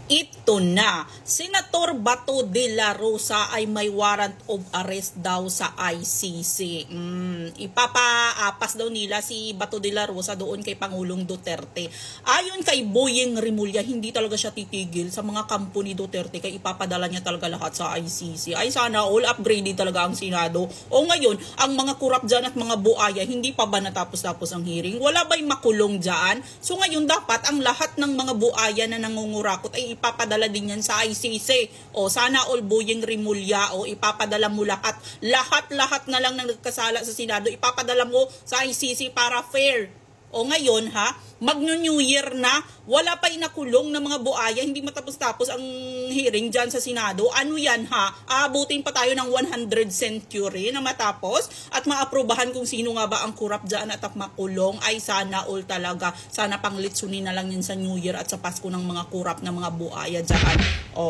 Ito na, Senator Bato de la Rosa ay may warrant of arrest daw sa ICC. Ipapaapas daw nila si Bato de la Rosa doon kay Pangulong Duterte. Ayon kay Boyeng Rimulya, hindi talaga siya titigil sa mga kampo ni Duterte kaya ipapadala niya talaga lahat sa ICC. Ay sana all upgraded talaga ang Senado. O ngayon, ang mga kurap dyan at mga buaya, hindi pa ba natapos-tapos ang hearing? Wala ba'y makulong dyan? So ngayon dapat ang lahat ng mga buaya na nangungurakot ay ipapadala din yan sa ICC. O sana all Boyeng Rimulya, o ipapadala mo lahat na lang ng nagkasala sa Senado, ipapadala mo sa ICC para fair. O ngayon magno-New Year na, wala pa inakulong ng mga buaya, hindi matapos-tapos ang hearing dyan sa Senado. Ano yan aabutin pa tayo ng 100th century na matapos at maaprubahan kung sino nga ba ang kurap dyan at makulong? Ay sana all talaga, sana panglitsunin na lang yan sa New Year at sa Pasko ng mga kurap ng mga buaya dyan. O